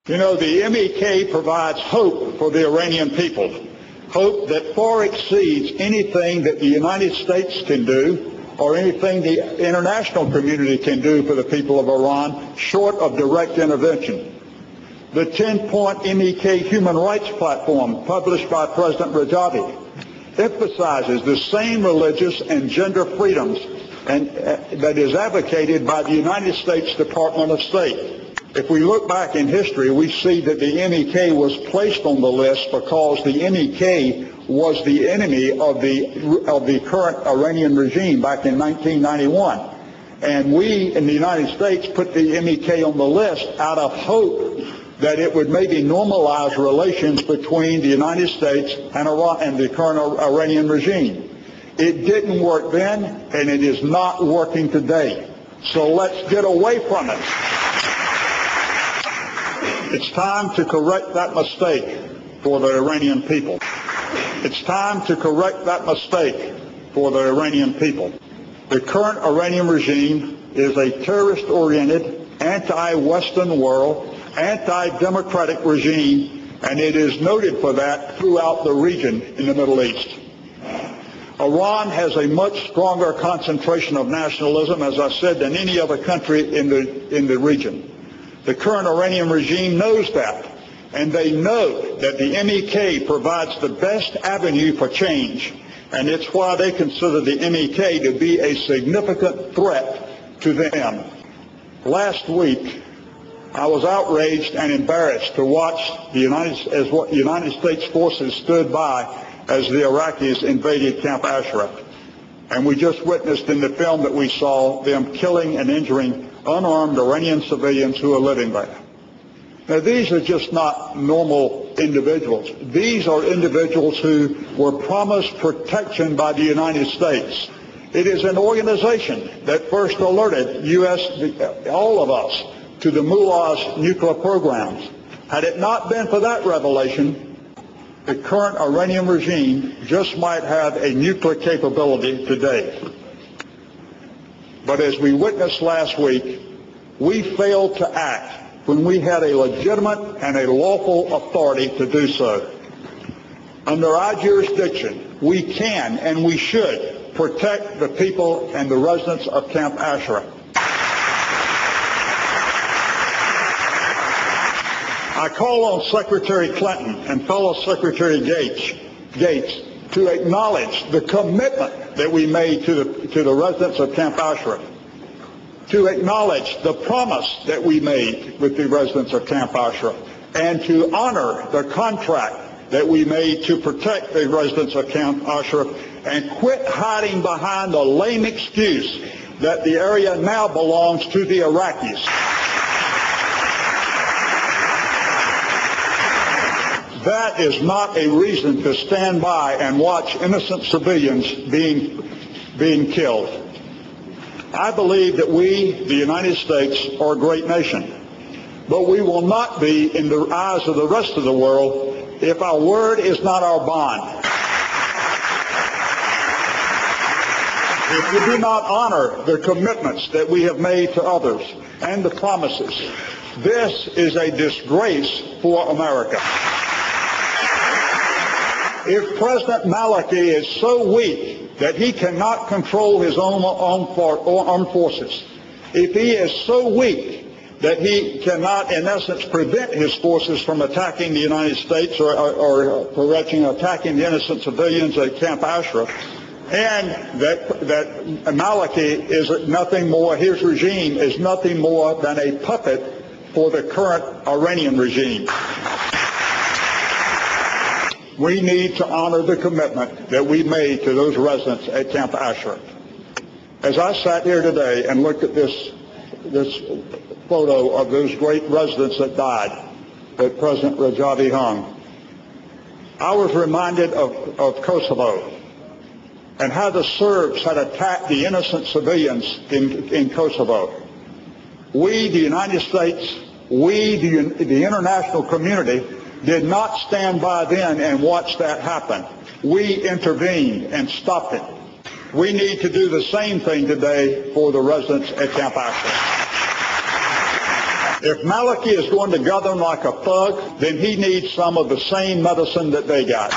You know, the MEK provides hope for the Iranian people, hope that far exceeds anything that the United States can do or anything the international community can do for the people of Iran, short of direct intervention. The 10-point MEK Human Rights Platform, published by President Rajai, emphasizes the same religious and gender freedoms that is advocated by the United States Department of State. If we look back in history, we see that the MEK was placed on the list because the MEK was the enemy of the current Iranian regime back in 1991. And we in the United States put the MEK on the list out of hope that it would maybe normalize relations between the United States and Iran and the current Iranian regime. It didn't work then, and it is not working today. So let's get away from it. It's time to correct that mistake for the Iranian people. It's time to correct that mistake for the Iranian people. The current Iranian regime is a terrorist-oriented, anti-Western world, anti-democratic regime, and it is noted for that throughout the region in the Middle East. Iran has a much stronger concentration of nationalism, as I said, than any other country in the region. The current Iranian regime knows that, and they know that the MEK provides the best avenue for change, and it's why they consider the MEK to be a significant threat to them. Last week, I was outraged and embarrassed to watch the United States forces stood by as the Iraqis invaded Camp Ashraf. And we just witnessed in the film that we saw them killing and injuring unarmed Iranian civilians who are living there. Now, these are just not normal individuals. These are individuals who were promised protection by the United States. It is an organization that first alerted all of us, to the mullah's nuclear programs. Had it not been for that revelation, the current Iranian regime just might have a nuclear capability today. But as we witnessed last week, we failed to act when we had a legitimate and a lawful authority to do so. Under our jurisdiction, we can and we should protect the people and the residents of Camp Ashraf. I call on Secretary Clinton and fellow Secretary Gates to acknowledge the commitment that we made to the residents of Camp Ashraf, to acknowledge the promise that we made with the residents of Camp Ashraf, and to honor the contract that we made to protect the residents of Camp Ashraf, and quit hiding behind the lame excuse that the area now belongs to the Iraqis. That is not a reason to stand by and watch innocent civilians being killed. I believe that we, the United States, are a great nation, but we will not be in the eyes of the rest of the world if our word is not our bond. If we do not honor the commitments that we have made to others and the promises, this is a disgrace for America. If President Maliki is so weak that he cannot control his own armed forces, if he is so weak that he cannot, in essence, prevent his forces from attacking the United States or attacking the innocent civilians at Camp Ashraf, and that Maliki is nothing more, his regime is nothing more than a puppet for the current Iranian regime. We need to honor the commitment that we made to those residents at Camp Ashraf. As I sat here today and looked at this photo of those great residents that died that President Rajai hung, I was reminded of Kosovo and how the Serbs had attacked the innocent civilians in Kosovo. We, the United States, we, the international community, did not stand by then and watch that happen. We intervened and stopped it. We need to do the same thing today for the residents at Camp Ashraf. If Maliki is going to govern like a thug, then he needs some of the same medicine that they got.